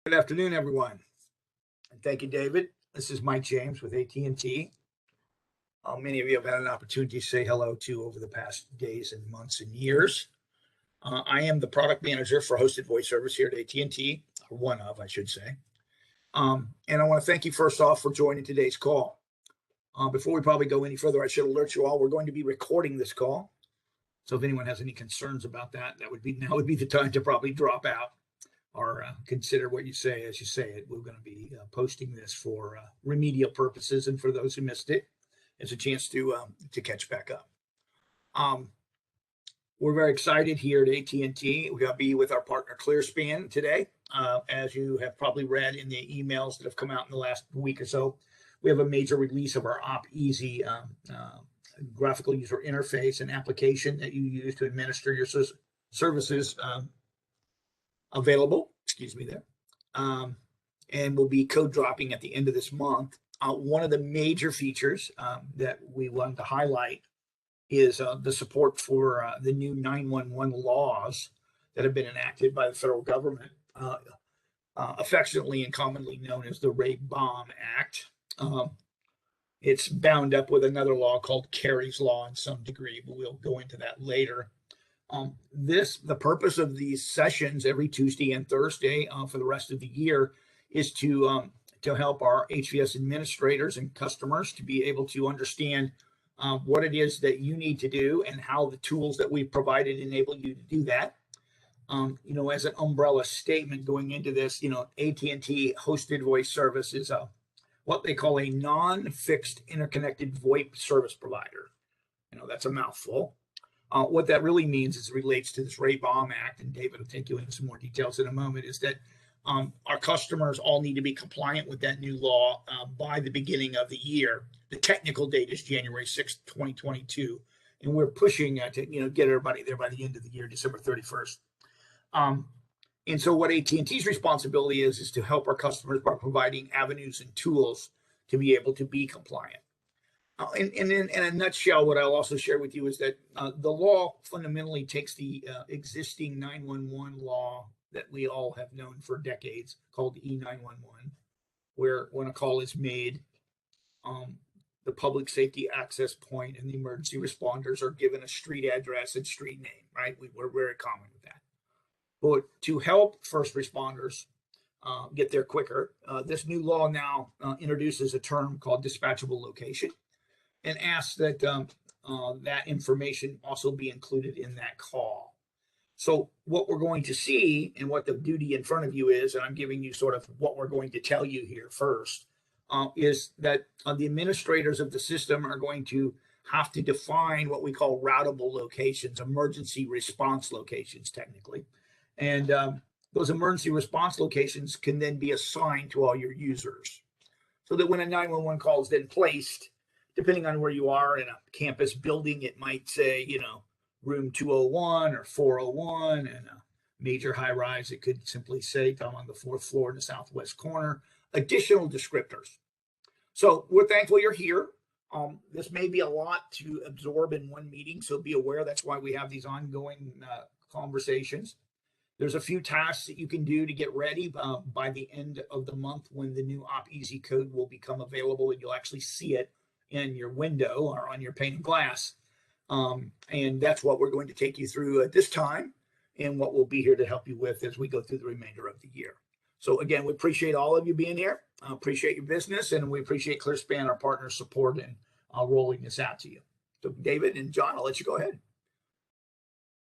Good afternoon, everyone. And thank you, David. This is Mike James with AT&T. Many of you have had an opportunity to say hello to over the past days and months and years. I am the product manager for hosted voice service here at AT&T, or one of, I should say. And I want to thank you first off for joining today's call. Before we probably go any further, I should alert you all, we're going to be recording this call. So if anyone has any concerns about that, now would be the time to probably drop out or consider what you say as you say it. We're going to be posting this for remedial purposes, and for those who missed it, it's a chance to catch back up. We're very excited here at AT&T. We're going to be with our partner ClearSpan today. As you have probably read in the emails that have come out in the last week or so, we have a major release of our OpEasy graphical user interface and application that you use to administer your services available, and will be code dropping at the end of this month. One of the major features that we wanted to highlight is the support for the new 911 laws that have been enacted by the federal government, affectionately and commonly known as the Baum Act. It's bound up with another law called Kerry's Law in some degree, but we'll go into that later. The purpose of these sessions every Tuesday and Thursday for the rest of the year is to help our HVS administrators and customers to be able to understand what it is that you need to do and how the tools that we've provided enable you to do that. As an umbrella statement going into this, AT&T hosted voice service is what they call a non-fixed interconnected VoIP service provider. That's a mouthful. What that really means as it relates to this Baum Act, and David will take you into some more details in a moment, is that our customers all need to be compliant with that new law by the beginning of the year. The technical date is January 6th, 2022, and we're pushing to get everybody there by the end of the year, December 31st. And so what AT&T's responsibility is to help our customers by providing avenues and tools to be able to be compliant. In a nutshell, what I'll also share with you is that the law fundamentally takes the existing 911 law that we all have known for decades, called E911, where when a call is made, the public safety access point and the emergency responders are given a street address and street name, right? We're very common with that. But to help first responders get there quicker, this new law now introduces a term called dispatchable location, and asks that that information also be included in that call. So what we're going to see, and what the duty in front of you is, and I'm giving you sort of what we're going to tell you here first, is that the administrators of the system are going to have to define what we call routable locations, emergency response locations technically. And those emergency response locations can then be assigned to all your users, so that when a 911 call is then placed, depending on where you are in a campus building, it might say, room 201 or 401, and a major high rise, it could simply say, come on the 4th floor in the southwest corner, additional descriptors. So we're thankful you're here. This may be a lot to absorb in one meeting, so be aware that's why we have these ongoing conversations. There's a few tasks that you can do to get ready by the end of the month, when the new OpEasy code will become available, and you'll actually see it in your window or on your pane of glass. And that's what we're going to take you through at this time, and what we'll be here to help you with as we go through the remainder of the year. So again, we appreciate all of you being here. Appreciate your business, and we appreciate ClearSpan, our partner, support in rolling this out to you. So David and John, I'll let you go ahead.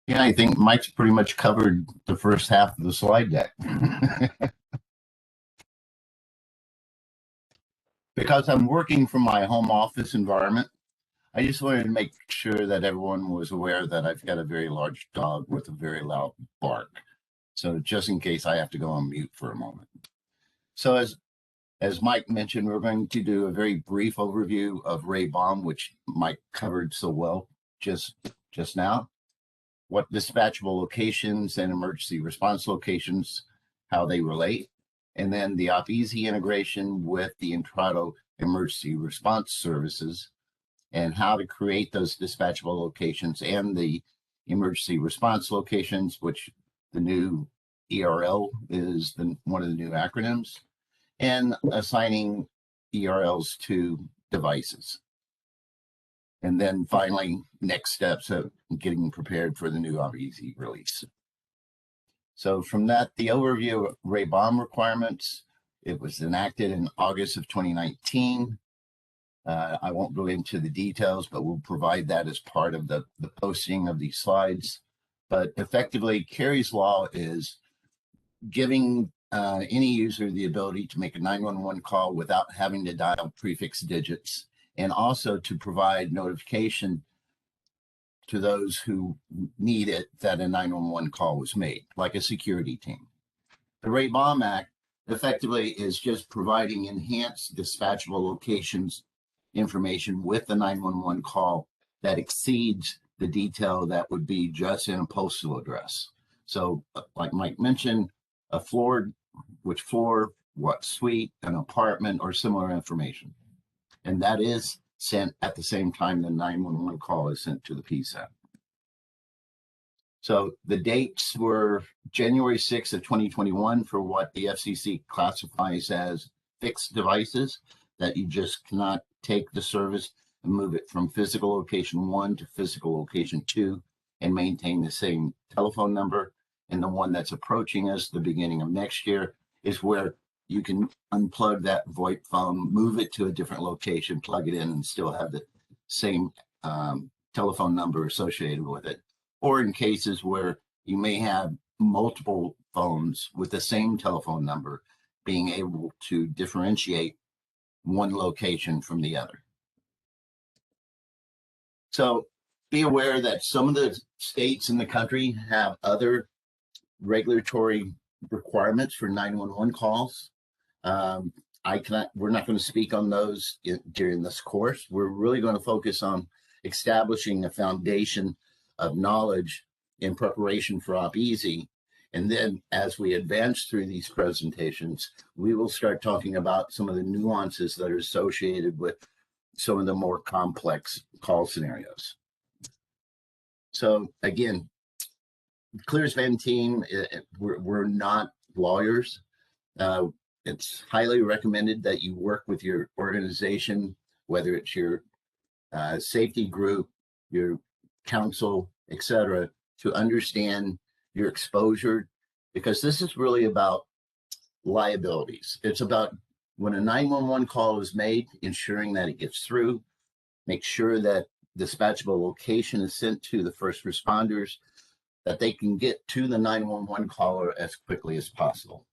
Yeah, I think Mike's pretty much covered the first half of the slide deck. Because I'm working from my home office environment, I just wanted to make sure that everyone was aware that I've got a very large dog with a very loud bark. So just in case I have to go on mute for a moment. So as Mike mentioned, we're going to do a very brief overview of Baum, which Mike covered so well just now. What dispatchable locations and emergency response locations, how they relate, and then the OpEasy integration with the Intrado emergency response services, and how to create those dispatchable locations and the emergency response locations, which the new ERL is one of the new acronyms, and assigning ERLs to devices. And then finally, next steps of getting prepared for the new AT&T release. So from that, the overview of Baum requirements, it was enacted in August of 2019. I won't go into the details, but we'll provide that as part of the posting of these slides. But effectively, Kerry's law is giving any user the ability to make a 911 call without having to dial prefix digits, and also to provide notification to those who need it that a 911 call was made, like a security team. The Baum Act effectively is just providing enhanced dispatchable locations information with the 911 call that exceeds the detail that would be just in a postal address. So like Mike mentioned, a floor, which floor, what suite, an apartment, or similar information. And that is sent at the same time the 911 call is sent to the PSAP. So the dates were January 6th of 2021 for what the FCC classifies as fixed devices, that you just cannot take the service and move it from physical location 1 to physical location 2 and maintain the same telephone number. And the one that's approaching us the beginning of next year is where you can unplug that VoIP phone, move it to a different location, plug it in, and still have the same telephone number associated with it. Or in cases where you may have multiple phones with the same telephone number, being able to differentiate one location from the other. So be aware that some of the states in the country have other regulatory requirements for 911 calls. We're not going to speak on those during this course. We're really going to focus on establishing a foundation of knowledge in preparation for AT&T. And then as we advance through these presentations, we will start talking about some of the nuances that are associated with some of the more complex call scenarios. So again, ClearSpan team, we're not lawyers. It's highly recommended that you work with your organization, whether it's your safety group, your council, etc., to understand your exposure, because this is really about liabilities. It's about when a 911 call is made, ensuring that it gets through, make sure that dispatchable location is sent to the first responders, that they can get to the 911 caller as quickly as possible.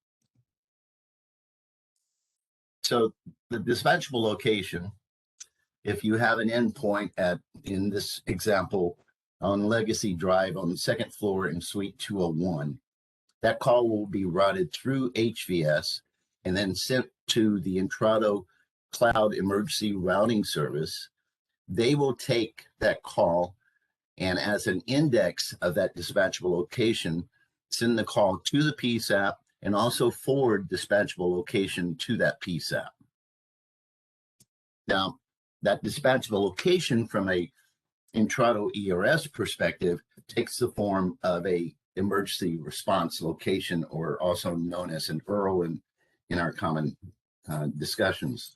So the dispatchable location, if you have an endpoint in this example, on Legacy Drive on the second floor in Suite 201, that call will be routed through HVS and then sent to the Intrado Cloud Emergency Routing Service. They will take that call and as an index of that dispatchable location, send the call to the PSAP and also forward dispatchable location to that PSAP. Now, that dispatchable location from a Intrado ERS perspective takes the form of a emergency response location, or also known as an URL in our common discussions.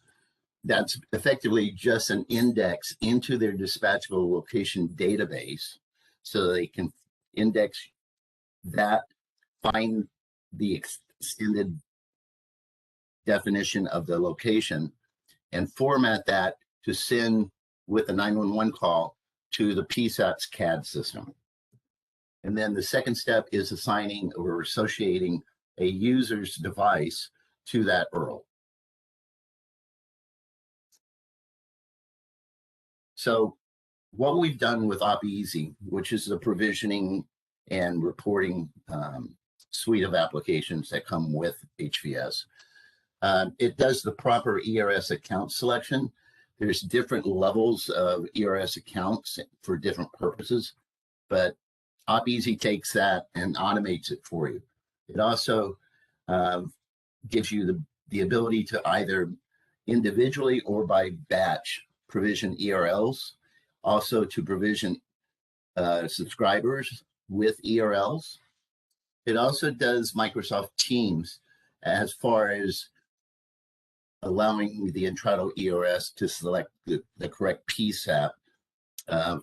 That's effectively just an index into their dispatchable location database, so they can index that, find the extended definition of the location, and format that to send with a 911 call to the PSAP's CAD system. And then the second step is assigning or associating a user's device to that URL. So what we've done with AT&T, which is the provisioning and reporting suite of applications that come with HVS, it does the proper ERS account selection. There's different levels of ERS accounts for different purposes, but AT&T takes that and automates it for you. It also gives you the ability to either individually or by batch provision ERLs, also to provision subscribers with ERLs, It also does Microsoft Teams as far as allowing the Intrado ERS to select the correct PSAP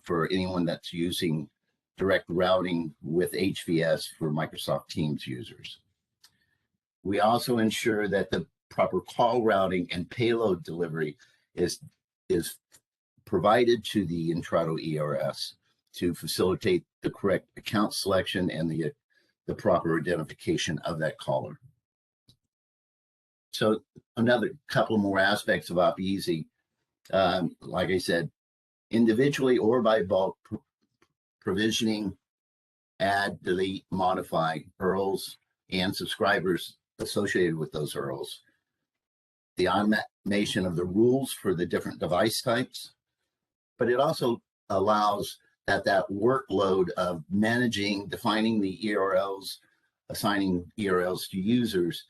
for anyone that's using direct routing with HVS for Microsoft Teams users. We also ensure that the proper call routing and payload delivery is provided to the Intrado ERS to facilitate the correct account selection and the proper identification of that caller. So another couple more aspects of OpEasy, like I said, individually or by bulk provisioning, add, delete, modify URLs and subscribers associated with those URLs. The automation of the rules for the different device types, but it also allows that workload of managing, defining the ERLs, assigning ERLs to users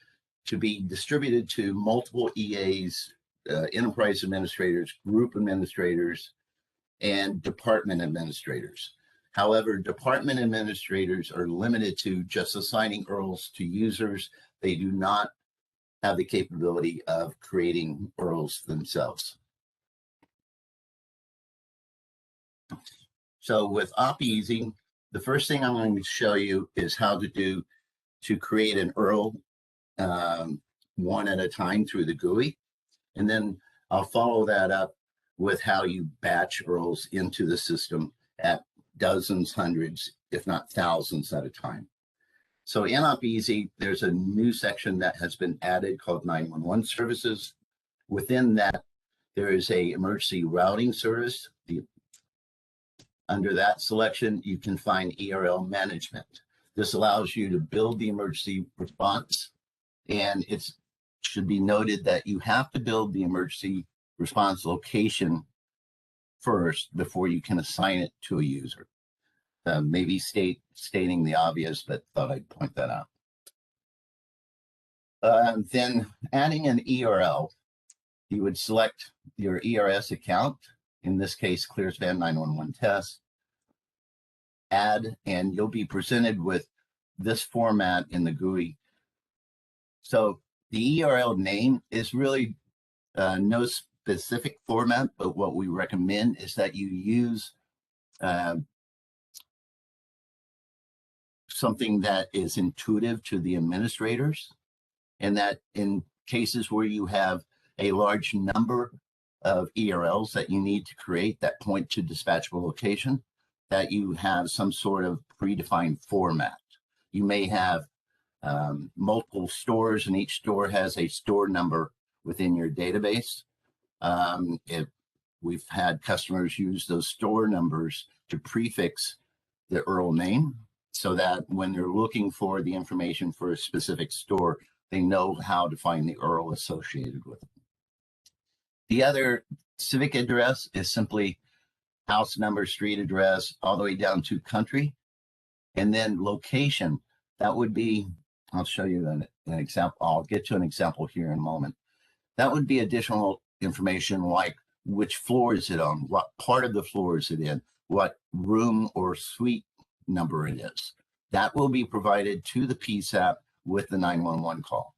to be distributed to multiple EAs, enterprise administrators, group administrators, and department administrators. However, department administrators are limited to just assigning URLs to users. They do not have the capability of creating URLs themselves. So with OpEasy, the first thing I'm going to show you is how to create an URL one at a time through the GUI. And then I'll follow that up with how you batch URLs into the system at dozens, hundreds, if not thousands at a time. So in OpEasy, there's a new section that has been added called 911 services. Within that, there is a emergency routing service. Under that selection, you can find ERL management. This allows you to build the emergency response, and it should be noted that you have to build the emergency response location first before you can assign it to a user. Maybe stating the obvious, but thought I'd point that out. Then adding an ERL, you would select your ERS account, in this case, ClearSpan 911 test, add, and you'll be presented with this format in the GUI. So the ERL name is really no specific format, but what we recommend is that you use something that is intuitive to the administrators, and that in cases where you have a large number of ERLs that you need to create that point to dispatchable location, that you have some sort of predefined format. You may have multiple stores, and each store has a store number within your database. We've had customers use those store numbers to prefix the URL name, so that when they're looking for the information for a specific store, they know how to find the URL associated with it. The other civic address is simply house number, street address, all the way down to country. And then location, that would be, I'll show you an example. I'll get to an example here in a moment. That would be additional information like which floor is it on, what part of the floor is it in, what room or suite number it is. That will be provided to the PSAP with the 911 call.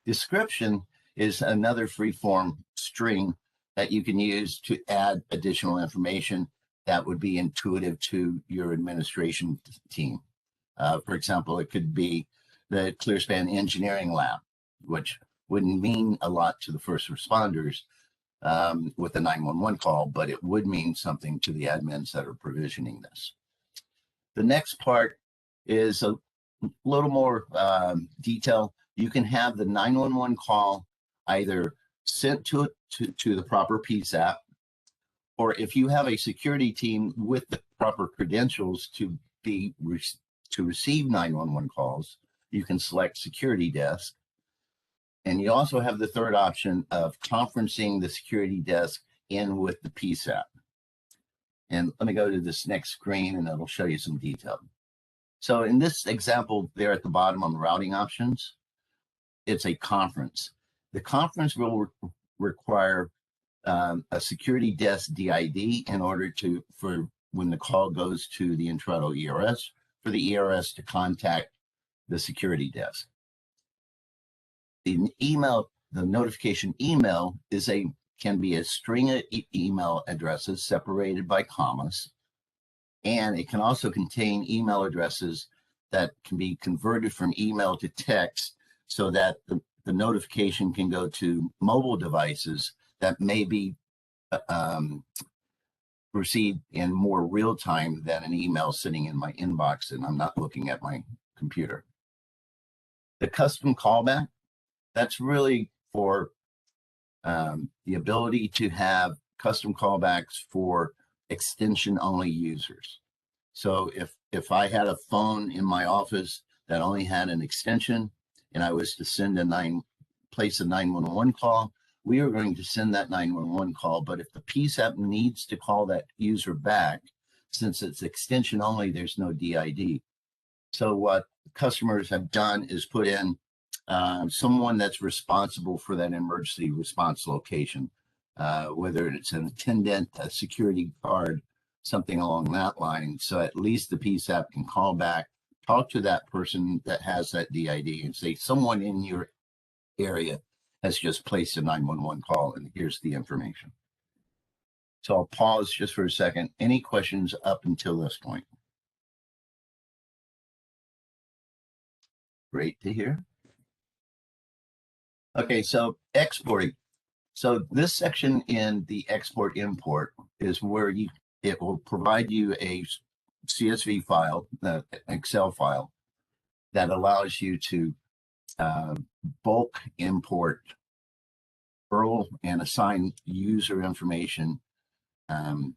Description is another free-form string that you can use to add additional information that would be intuitive to your administration team. For example, it could be the ClearSpan Engineering Lab, which wouldn't mean a lot to the first responders with the 911 call, but it would mean something to the admins that are provisioning this. The next part is a little more detail. You can have the 911 call either sent to the proper PSAP, or if you have a security team with the proper credentials to receive 911 calls, you can select security desk. And you also have the third option of conferencing the security desk in with the PSAP. And let me go to this next screen and it'll show you some detail. So in this example there at the bottom on the routing options, it's a conference. The conference will require a security desk DID in order for when the call goes to the Intrado ERS, for the ERS to contact the security desk. The notification email can be a string of email addresses separated by commas, and it can also contain email addresses that can be converted from email to text so that the notification can go to mobile devices that may be received in more real time than an email sitting in my inbox and I'm not looking at my computer. The custom callback, that's really for the ability to have custom callbacks for extension only users. So if I had a phone in my office that only had an extension and I was to send place a 911 call, we are going to send that 911 call. But if the PSAP needs to call that user back, since it's extension only, there's no DID. So what customers have done is put in someone that's responsible for that emergency response location, whether it's an attendant, a security guard, something along that line. So at least the PSAP can call back, talk to that person that has that DID and say, someone in your area has just placed a 911 call and here's the information. So I'll pause just for a second. Any questions up until this point? Great to hear. Okay, so exporting. So this section in the export import is where it will provide you a CSV file, the Excel file, that allows you to bulk import URL and assign user information. The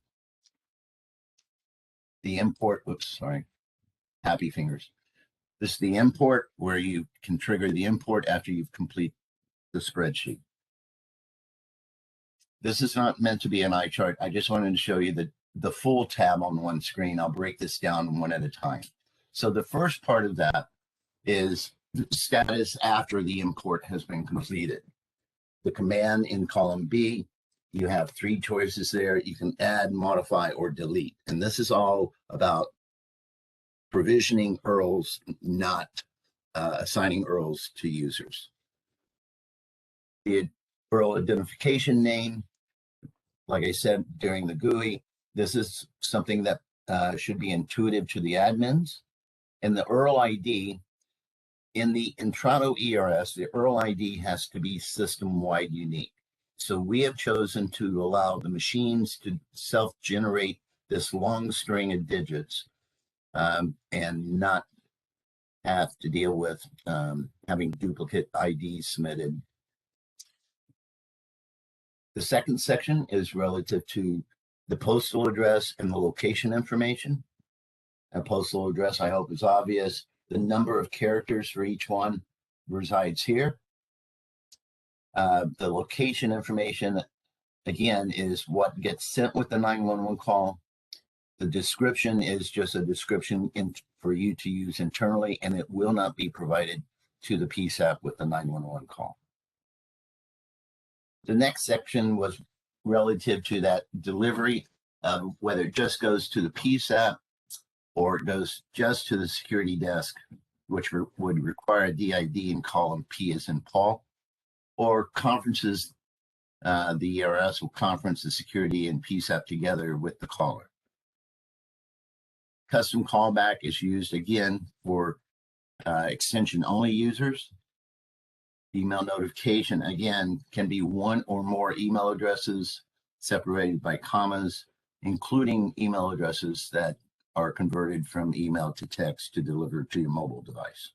import, happy fingers. This is the import where you can trigger the import after you've completed the spreadsheet. This is not meant to be an eye chart. I just wanted to show you the full tab on one screen. I'll break this down one at a time. So the first part of that is the status after the import has been completed. The command in column B, you have 3 choices there. You can add, modify, or delete. And this is all about provisioning URLs, not assigning URLs to users. The URL identification name, like I said during the GUI, this is something that should be intuitive to the admins. And the URL ID, in the Intrado ERS, the URL ID has to be system-wide unique. So we have chosen to allow the machines to self-generate this long string of digits and not have to deal with having duplicate IDs submitted. The second section is relative to the postal address and the location information. A postal address, I hope, is obvious. The number of characters for each one resides here. The location information, again, is what gets sent with the 911 call. The description is just a description for you to use internally, and it will not be provided to the PSAP with the 911 call. The next section was relative to that delivery, whether it just goes to the PSAP or it goes just to the security desk, which would require a DID in column P as in Paul, or conferences, the ERS will conference the security and PSAP together with the caller. Custom callback is used again for extension only users. Email notification, again, can be 1 or more email addresses separated by commas, including email addresses that are converted from email to text to deliver to your mobile device.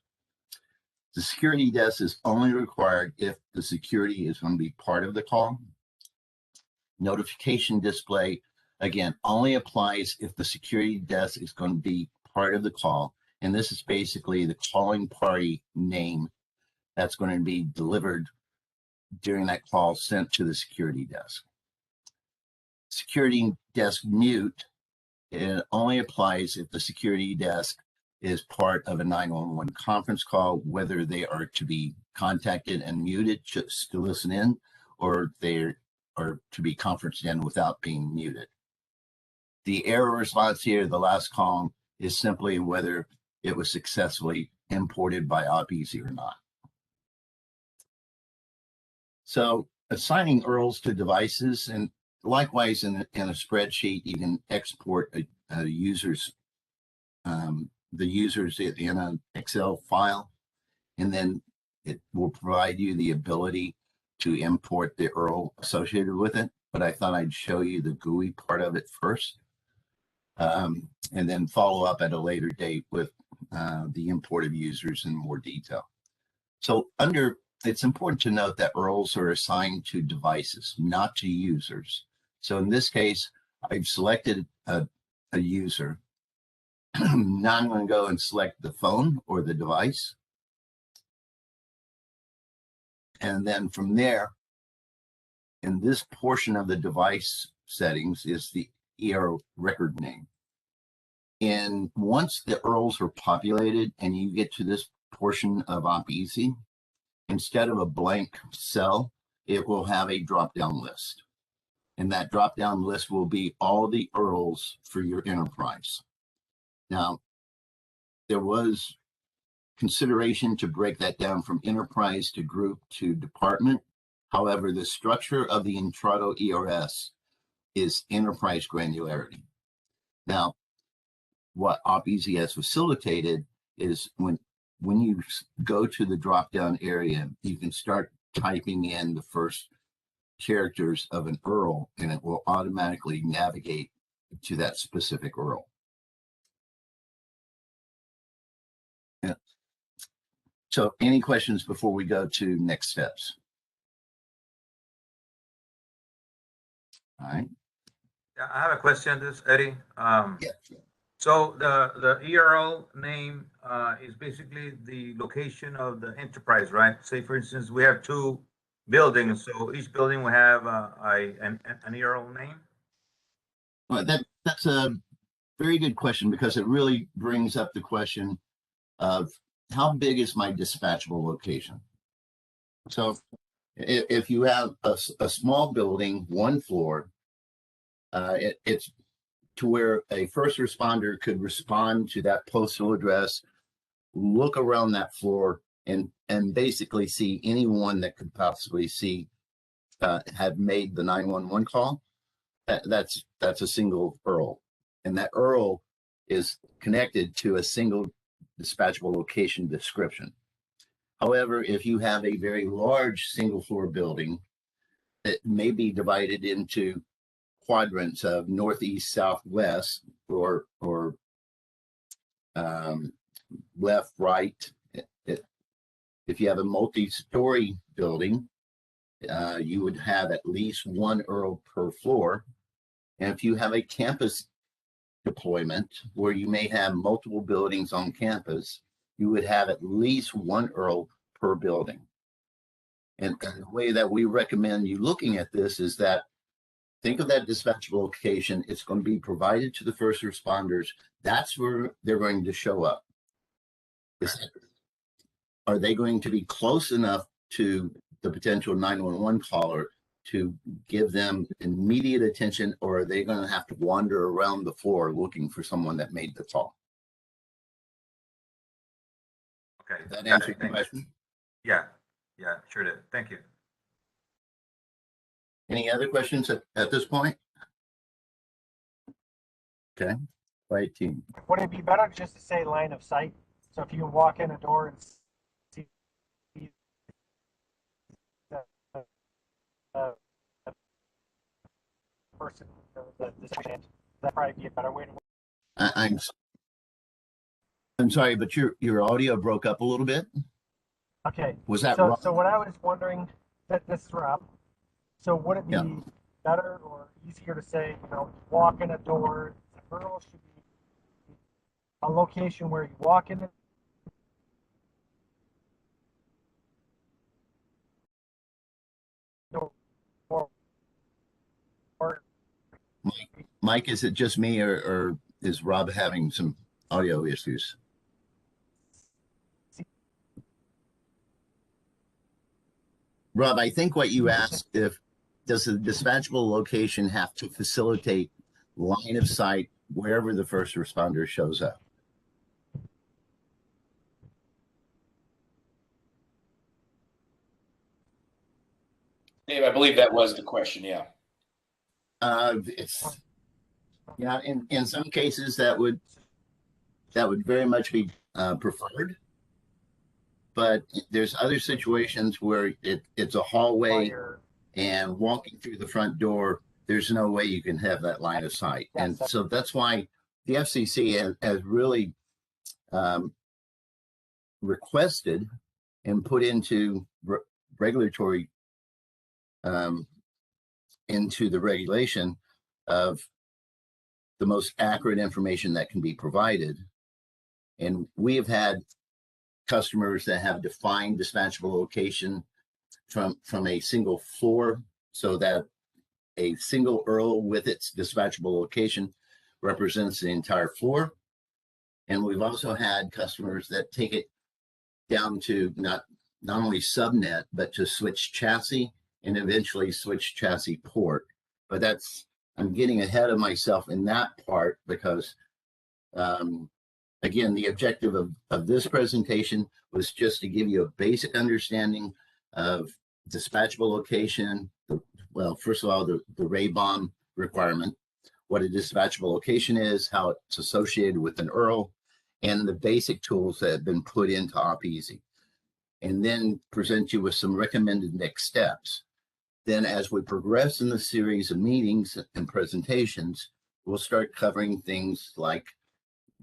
The security desk is only required if the security is going to be part of the call. Notification display, again, only applies if the security desk is going to be part of the call. And this is basically the calling party name that's going to be delivered during that call sent to the security desk. Security desk mute, it only applies if the security desk is part of a 911 conference call, whether they are to be contacted and muted just to listen in, or they are to be conferenced in without being muted. The error response here, the last column, is simply whether it was successfully imported by OpEasy or not. So assigning URLs to devices, and likewise in a spreadsheet, you can export a user's the users in an Excel file, and then it will provide you the ability to import the URL associated with it. But I thought I'd show you the GUI part of it first, and then follow up at a later date with the import of users in more detail. So it's important to note that URLs are assigned to devices, not to users. So in this case, I've selected a user. Now I'm going to go and select the phone or the device. And then from there, in this portion of the device settings is the ER record name. And once the URLs are populated and you get to this portion of OpEasy, instead of a blank cell, it will have a drop-down list. And that drop-down list will be all the URLs for your enterprise. Now, there was consideration to break that down from enterprise to group to department. However, the structure of the Intrado ERS is enterprise granularity. Now, what OpEasy has facilitated is when you go to the drop-down area, you can start typing in the first characters of an URL, and it will automatically navigate to that specific URL. Yeah. So any questions before we go to next steps? All right. Yeah, I have a question, this Eddie. Yeah. So the ERL name is basically the location of the enterprise, right? Say, for instance, we have 2 buildings, so each building will have an ERL name? Well, that's a very good question, because it really brings up the question of how big is my dispatchable location? So if you have a small building, 1 floor, it's to where a first responder could respond to that postal address, look around that floor, and basically see anyone that could possibly see have made the 911 call. That's a single URL, and that URL is connected to a single dispatchable location description. However, if you have a very large single floor building, it may be divided into quadrants of northeast, southwest, or left, right. If you have a multi-story building, you would have at least 1 URL per floor. And if you have a campus deployment where you may have multiple buildings on campus, you would have at least 1 URL per building. And the way that we recommend you looking at this is that, think of that dispatchable location. It's going to be provided to the first responders. That's where they're going to show up. Are they going to be close enough to the potential 911 caller to give them immediate attention, or are they going to have to wander around the floor looking for someone that made the call? Okay. Does that answer your question? Yeah, sure did. Thank you. Any other questions at this point? Okay, right team. Would it be better just to say line of sight? So if you walk in a door and see the person, the second, that'd probably be a better way to work. I'm sorry, but your audio broke up a little bit. Okay. Was that so? So what I was wondering, that this is Rob. So would it be better or easier to say, walk in a door? The URL should be a location where you walk in the door. Mike, is it just me, or is Rob having some audio issues? Rob, I think what you asked, does the dispatchable location have to facilitate line of sight wherever the first responder shows up? Dave, I believe that was the question. Yeah. It's yeah. In some cases, that would very much be preferred. But there's other situations where it's a hallway, and walking through the front door, there's no way you can have that line of sight. And so that's why the FCC has really requested and put into regulatory into the regulation of the most accurate information that can be provided. And we have had customers that have defined dispatchable location from a single floor, so that a single URL with its dispatchable location represents the entire floor. And we've also had customers that take it down to not only subnet, but to switch chassis and eventually switch chassis port. But I'm getting ahead of myself in that part because, again, the objective of this presentation was just to give you a basic understanding of dispatchable location. Well, first of all, the Baum requirement, what a dispatchable location is, how it's associated with an URL, and the basic tools that have been put into OpEasy, and then present you with some recommended next steps. Then as we progress in the series of meetings and presentations, we'll start covering things like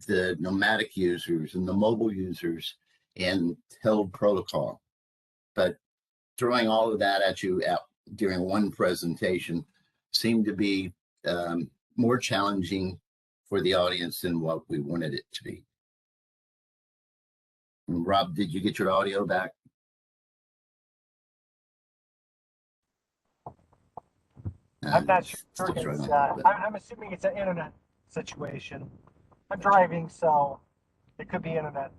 the nomadic users and the mobile users and held protocol. But throwing all of that at you during one presentation seemed to be more challenging for the audience than what we wanted it to be. And Rob, did you get your audio back? I'm not sure. I'm assuming it's an internet situation. I'm driving, so it could be internet.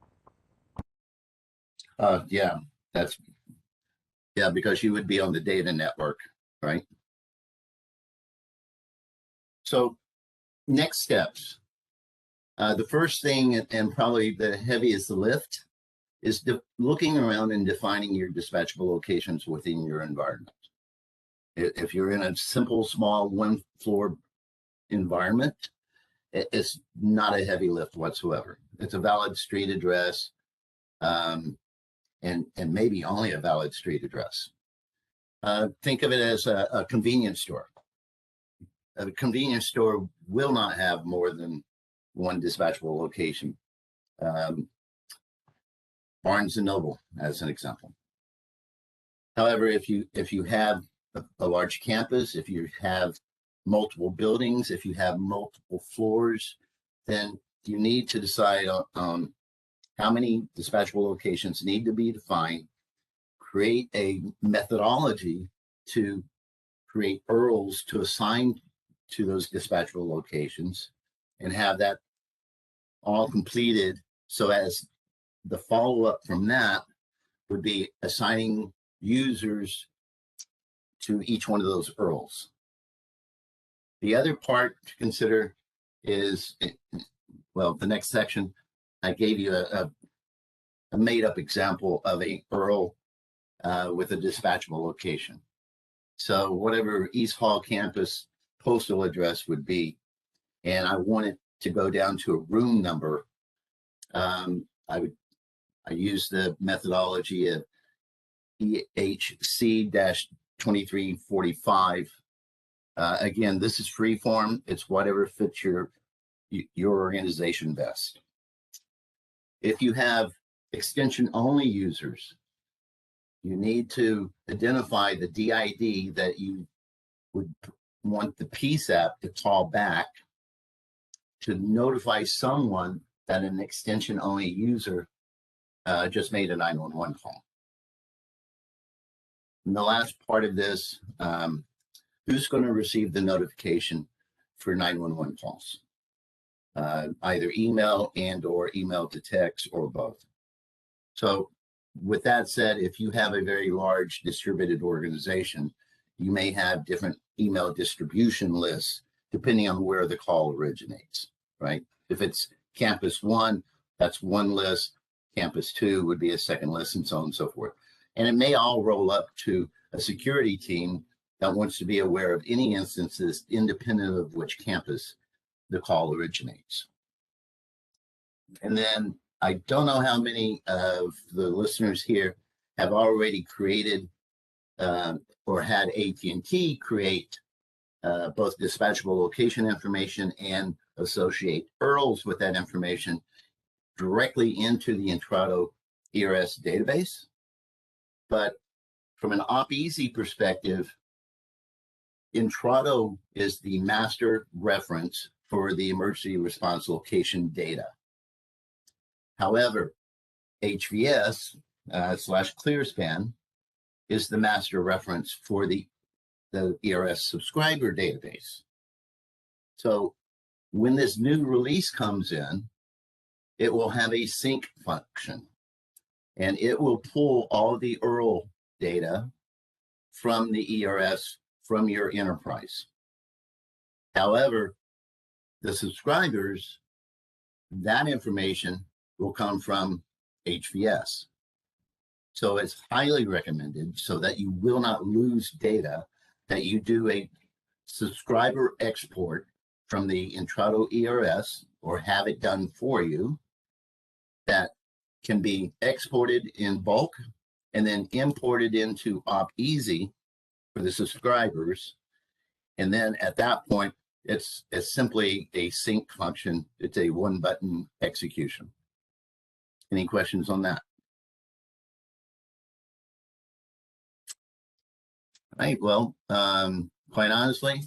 Yeah, because you would be on the data network, right? So next steps. The first thing, and probably the heaviest lift, is looking around and defining your dispatchable locations within your environment. If you're in a simple, small, one floor environment, it's not a heavy lift whatsoever. It's a valid street address, and maybe only a valid street address. Think of it as a convenience store. A convenience store will not have more than one dispatchable location. Barnes and Noble, as an example. However, if you have a large campus, if you have multiple buildings, if you have multiple floors, then you need to decide on how many dispatchable locations need to be defined, create a methodology to create URLs to assign to those dispatchable locations, and have that all completed, so as the follow-up from that would be assigning users to each one of those URLs. The other part to consider is, well, the next section, I gave you a made-up example of a URL with a dispatchable location. So whatever East Hall campus postal address would be, and I want it to go down to a room number, I use the methodology of EHC-2345. Again, this is free form. It's whatever fits your organization best. If you have extension only users, you need to identify the DID that you would want the PSAP to call back to notify someone that an extension only user just made a 911 call. And the last part of this, who's going to receive the notification for 911 calls? Either email or email to text or both. So with that said, if you have a very large distributed organization, you may have different email distribution lists depending on where the call originates, right? If it's campus 1, that's one list. Campus 2 would be a second list, and so on and so forth. And it may all roll up to a security team that wants to be aware of any instances independent of which campus the call originates. And then I don't know how many of the listeners here have already created or had AT&T create both dispatchable location information and associate URLs with that information directly into the Intrado ERS database. But from an OpEasy perspective, Intrado is the master reference for the emergency response location data. However, HVS slash ClearSpan is the master reference for the ERS subscriber database. So when this new release comes in, it will have a sync function, and it will pull all the URL data from the ERS from your enterprise. However, the subscribers, that information will come from HVS. So it's highly recommended, so that you will not lose data, that you do a subscriber export from the Intrado ERS, or have it done for you, that can be exported in bulk and then imported into OpEasy for the subscribers. And then at that point, it's simply a sync function. It's a one-button execution. Any questions on that? Right. Well, quite honestly,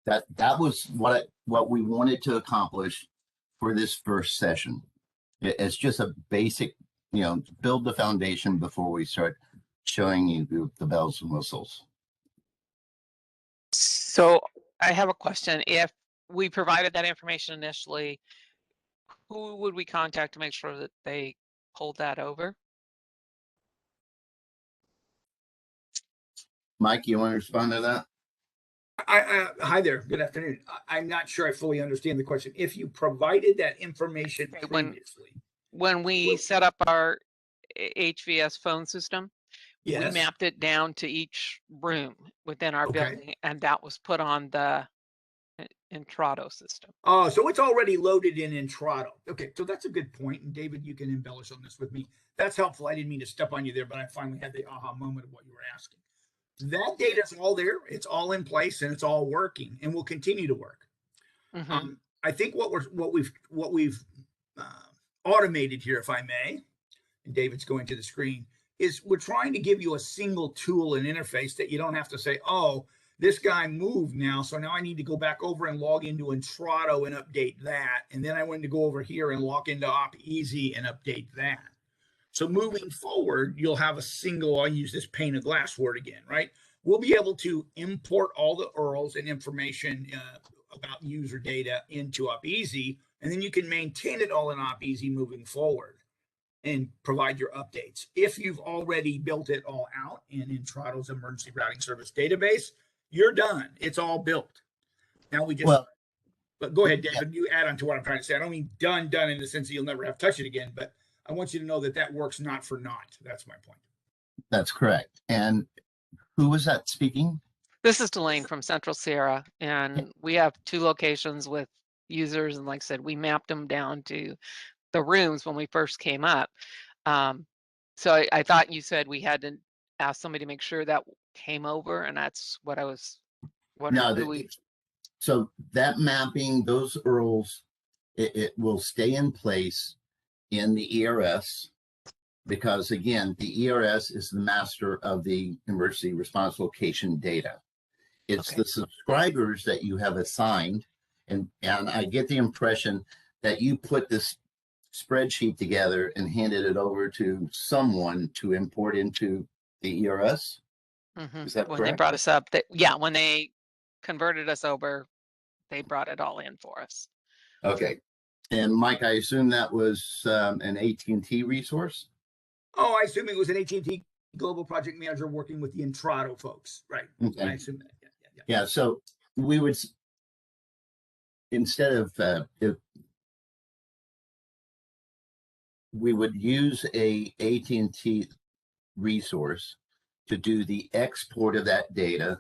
that was what we wanted to accomplish for this first session. It's just a basic, build the foundation before we start showing you the bells and whistles. So I have a question. If we provided that information initially, who would we contact to make sure that they pulled that over? Mike, you want to respond to that? Hi there. Good afternoon. I'm not sure I fully understand the question. If you provided that information previously. When we set up our HVS phone system, Yes. we mapped it down to each room within our building, and that was put on the Intrado system. Oh, so it's already loaded in Intrado. Okay, so that's a good point. And David, you can embellish on this with me. That's helpful. I didn't mean to step on you there, but I finally had the aha moment of what you were asking. That data is all there. It's all in place, and it's all working, and will continue to work. Mm-hmm. I think what we've automated here, if I may, and David's going to the screen, is we're trying to give you a single tool and interface that you don't have to say, oh, this guy moved now, so now I need to go back over and log into Intrado and update that. And then I want to go over here and log into OpEasy and update that. So moving forward, you'll have a single, I'll use this pane of glass word again, right? We'll be able to import all the URLs and information about user data into OpEasy, and then you can maintain it all in OpEasy moving forward and provide your updates. If you've already built it all out in Intrado's emergency routing service database, you're done. It's all built. Now we just, but go ahead, David, you add on to what I'm trying to say. I don't mean done in the sense that you'll never have to touch it again, but I want you to know that that works not for naught. That's my point. That's correct. And who was that speaking? This is Delane from Central Sierra, and we have 2 locations with users, and like I said, we mapped them down to the rooms when we first came up. So I thought you said we had to ask somebody to make sure that came over, and that's what I was wondering. No, so that mapping, those URLs, it will stay in place in the ERS, because again, the ERS is the master of the emergency response location data. It's the subscribers that you have assigned, and I get the impression that you put this spreadsheet together and handed it over to someone to import into the ERS. Mm-hmm. Is that when correct? they brought us up, when they converted us over, they brought it all in for us. Okay. And Mike, I assume that was an AT&T resource? Oh, I assume it was an AT&T global project manager working with the Intrado folks, right? Okay. I assume that. Yeah. So we would, instead of we would use a AT&T resource to do the export of that data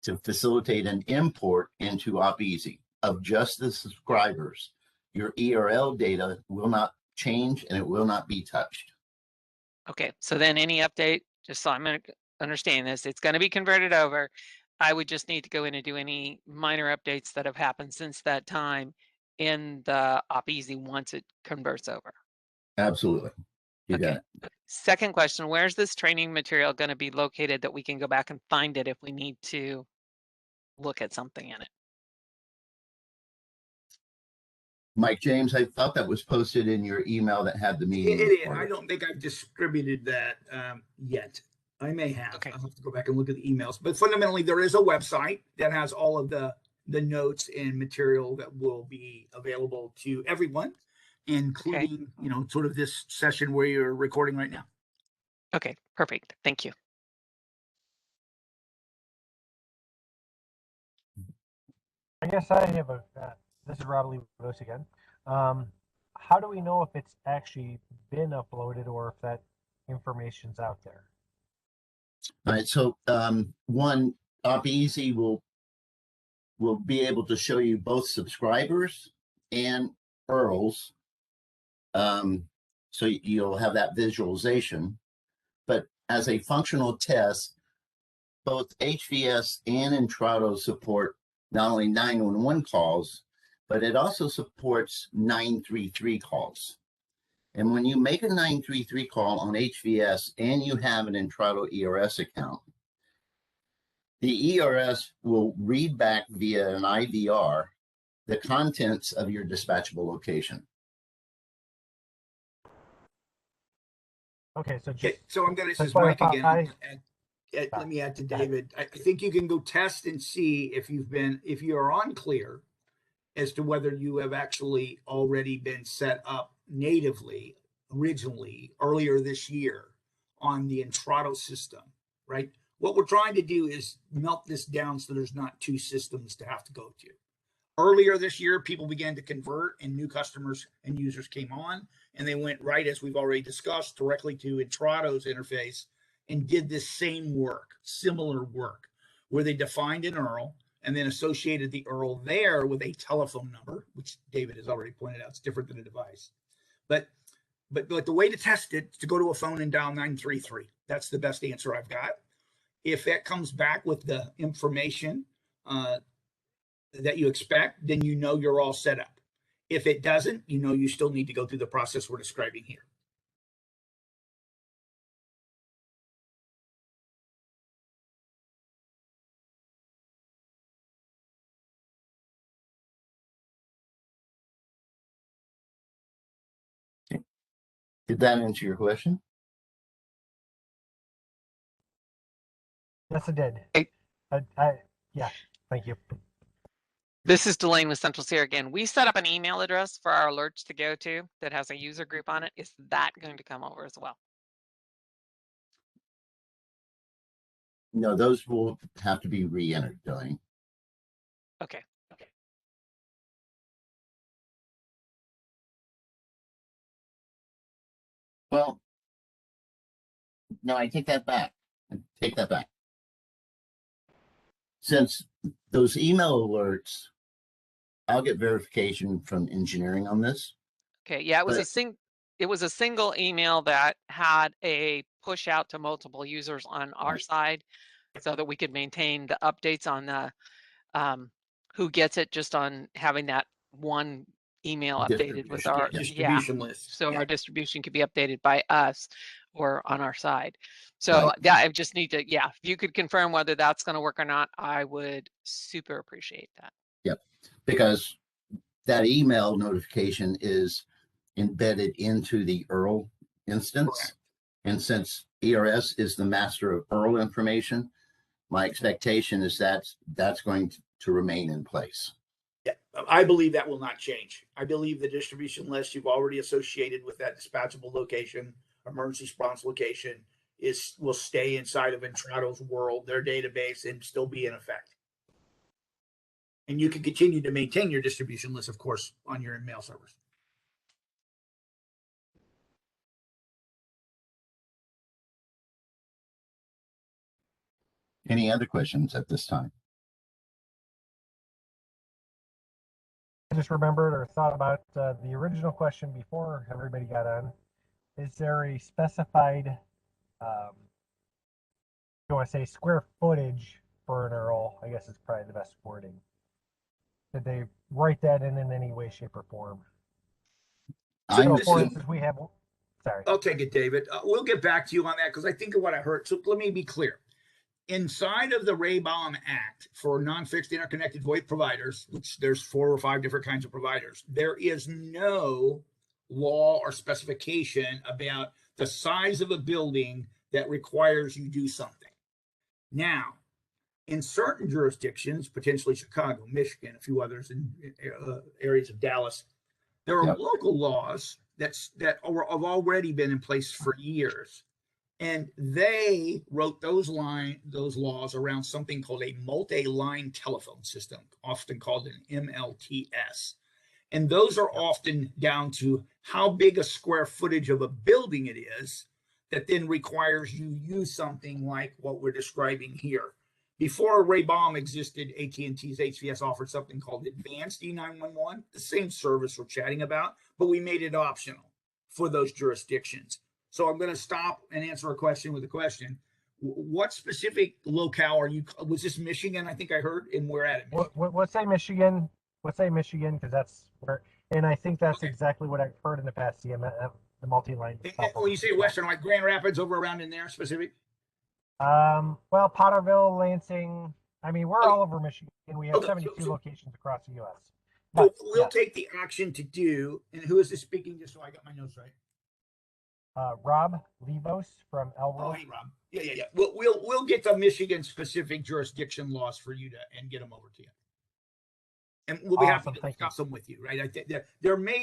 to facilitate an import into OpEasy of just the subscribers. Your ERL data will not change and it will not be touched. Okay, so then any update, just so I'm going to understand this, it's going to be converted over. I would just need to go in and do any minor updates that have happened since that time in the OpEasy once it converts over. Absolutely. You got Okay. it. Second question, where's this training material going to be located that we can go back and find it if we need to look at something in it? Mike James, I thought that was posted in your email that had the meeting. It is. I don't think I've distributed that yet. I may have. Okay. I'll have to go back and look at the emails. But fundamentally, there is a website that has all of the notes and material that will be available to everyone, including, you know, sort of this session where you're recording right now. Okay, perfect. Thank you. I guess I have a, this is Rob Levos again. How do we know if it's actually been uploaded or if that information's out there? All right. So one, OpEasy will be able to show you both subscribers and URLs. So you'll have that visualization. But as a functional test, both HVS and Intrado support not only 911 calls, but it also supports 933 calls. And when you make a 933 call on HVS and you have an Intrado ERS account, the ERS will read back via an IVR the contents of your dispatchable location. Okay, so Okay, so I'm going to, to this is Mike clarify- again. Let me add to David. I think you can go test and see if if you are unclear as to whether you have actually already been set up natively, originally, earlier this year on the Intrado system, right? What we're trying to do is melt this down so there's not two systems to have to go to. Earlier this year, people began to convert and new customers and users came on and they went right, as we've already discussed, directly to Intrado's interface and did this same work, similar work, where they defined an URL and then associated the URL there with a telephone number, which David has already pointed out, it's different than a device. But the way to test it is to go to a phone and dial 933. That's the best answer I've got. If that comes back with the information that you expect, then you know you're all set up. If it doesn't, you know you still need to go through the process we're describing here. Did that answer your question? yes, it did. Hey. Yeah, thank you. This is Delane with Central Sierra again. We set up an email address for our alerts to go to that has a user group on it. Is that going to come over as well? No, those will have to be re-entered, Delane. Okay. Well, no, I take that back. Since those email alerts, I'll get verification from engineering on this. Okay. Yeah, it was But- it was a single email that had a push out to multiple users on our side so that we could maintain the updates on the who gets it, just on having that one email updated with our distribution list. So our distribution could be updated by us or on our side. So Right. yeah, I just need to, if you could confirm whether that's going to work or not, I would super appreciate that. Yep, because that email notification is embedded into the URL instance. Correct. And since ERS is the master of URL information, my expectation is that's going to remain in place. Yeah, I believe that will not change. I believe the distribution list you've already associated with that dispatchable location, emergency response location, will stay inside of Intrado's world, their database, and still be in effect. And you can continue to maintain your distribution list, of course, on your mail servers. Any other questions at this time? I just remembered or thought about the original question before everybody got on. Is there a specified, you want to say square footage for an Earl? I guess is probably the best wording. Did they write that in any way, shape, or form? I'm So, for assuming, instance, we have. Sorry. I'll take it, David. We'll get back to you on that because I think of what I heard. So let me be clear. Inside of the Baum Act for non-fixed interconnected VoIP providers, which there's 4 or 5 different kinds of providers, there is no law or specification about the size of a building that requires you do something. Now, in certain jurisdictions, potentially Chicago, Michigan, a few others in areas of Dallas, there are local laws that have already been in place for years. And they wrote those laws around something called a multi-line telephone system, often called an MLTS. And those are often down to how big a square footage of a building it is that then requires you use something like what we're describing here. Before Baum existed, AT&T's HVS offered something called Advanced E911, the same service we're chatting about, but we made it optional for those jurisdictions. So I'm going to stop and answer a question with a question. What specific locale are you? Was this Michigan? I think I heard, and we're at it. Let's say Michigan. Let's say Michigan because that's where, and I think that's Okay. exactly what I've heard in the past. The multi-line. And when you say Western, like Grand Rapids, over around in there, specific. Well, Potterville, Lansing. I mean, we're all over Michigan. We have Okay, 72 locations across the U.S. So But, we'll take the action to do. And who is this speaking? Just so I got my notes right. Rob Levos from Elwood. Oh, hey, Rob. Yeah. We'll get the Michigan specific jurisdiction laws for you and get them over to you. And we'll be happy to discuss them with you, right? I think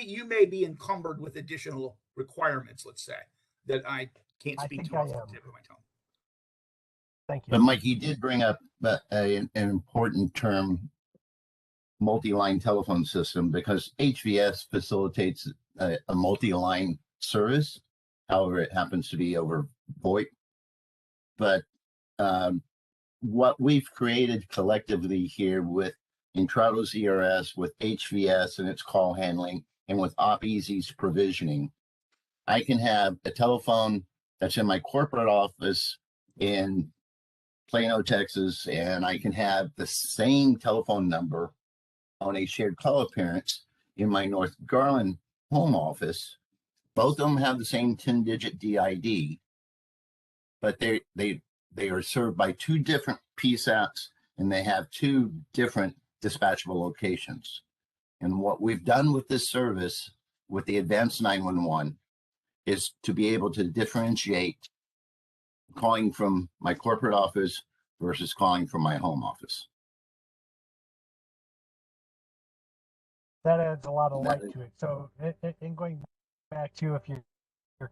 you may be encumbered with additional requirements, let's say, that I can't speak to off the tip of my tongue. Thank you. but Mike, you did bring up an important term, multi-line telephone system, because HVS facilitates a multi-line service. However, it happens to be over VoIP. But what we've created collectively here with Intrado's ERS, with HVS and its call handling, and with OpEasy's provisioning, I can have a telephone that's in my corporate office in Plano, Texas, and I can have the same telephone number on a shared call appearance in my North Garland home office. Both of them have the same 10-digit DID, but they are served by 2 different PSAPs, and they have 2 different dispatchable locations. And what we've done with this service, with the Advanced 911, is to be able to differentiate calling from my corporate office versus calling from my home office. That adds a lot of light to it. So, in going back to if you're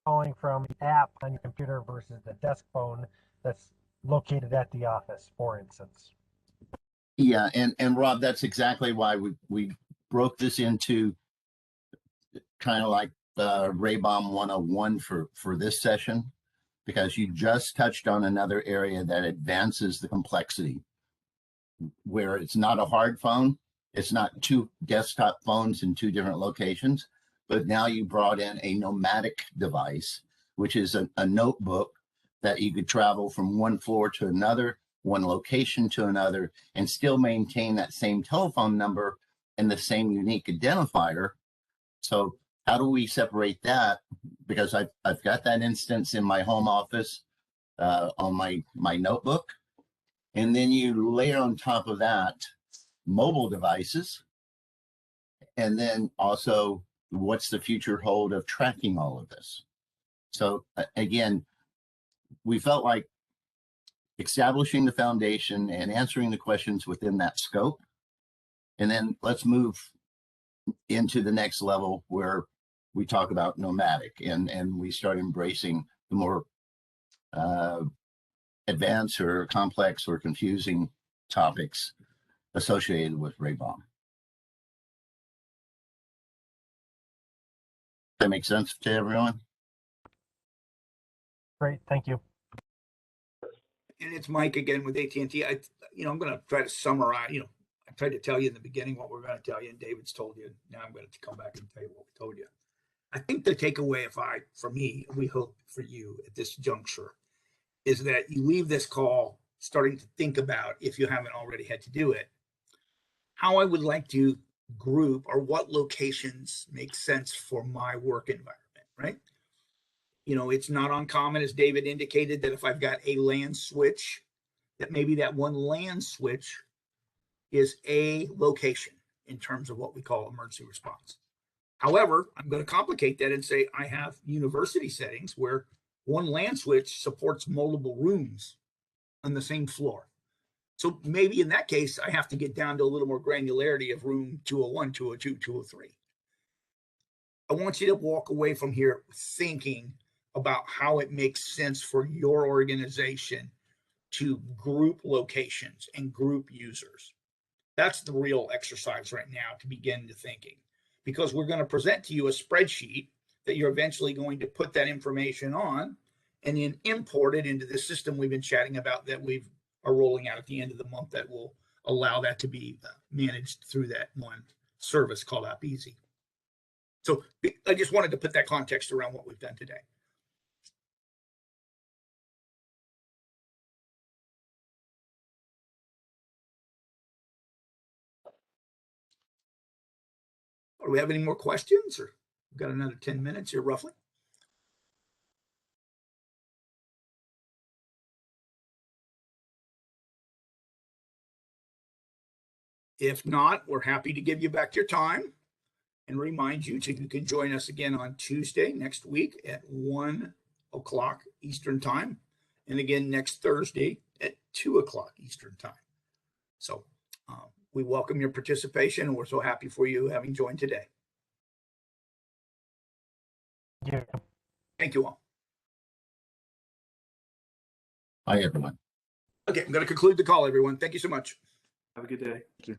calling from the app on your computer versus the desk phone that's located at the office, for instance. Yeah, and Rob, that's exactly why we broke this into kind of like Baum 101 for this session, because you just touched on another area that advances the complexity, where it's not a hard phone, it's not 2 desktop phones in 2 different locations, but now you brought in a nomadic device, which is a notebook that you could travel from one floor to another, one location to another, and still maintain that same telephone number and the same unique identifier. So how do we separate that? Because I've got that instance in my home office on my notebook. And then you layer on top of that mobile devices. And then also, what's the future hold of tracking all of this? So again, we felt like establishing the foundation and answering the questions within that scope. And then let's move into the next level where we talk about nomadic and we start embracing the more advanced or complex or confusing topics associated with Baum. That makes sense to everyone? Great, thank you. And it's Mike again with AT&T. I'm going to try to summarize. I tried to tell you in the beginning what we're going to tell you, and David's told you. Now I'm going to come back and tell you what we told you. I think the takeaway, for me, we hope for you at this juncture, is that you leave this call starting to think about, if you haven't already had to do it, how I would like to group or what locations make sense for my work environment, right? It's not uncommon, as David indicated, that if I've got a LAN switch, that maybe that one LAN switch is a location in terms of what we call emergency response. However, I'm going to complicate that and say I have university settings where one LAN switch supports multiple rooms on the same floor. So maybe in that case, I have to get down to a little more granularity of room 201, 202, 203. I want you to walk away from here thinking about how it makes sense for your organization to group locations and group users. That's the real exercise right now to begin to thinking, because we're going to present to you a spreadsheet that you're eventually going to put that information on and then import it into the system we've been chatting about that we are rolling out at the end of the month that will allow that to be managed through that one service called AppEasy. So I just wanted to put that context around what we've done today. Do we have any more questions, or we've got another 10 minutes here roughly? If not, we're happy to give you back your time and remind you you can join us again on Tuesday next week at 1 o'clock Eastern time, and again next Thursday at 2 o'clock Eastern time. So we welcome your participation, and we're so happy for you having joined today. Yeah. Thank you all. Hi, everyone. Okay, I'm going to conclude the call, everyone. Thank you so much. Have a good day.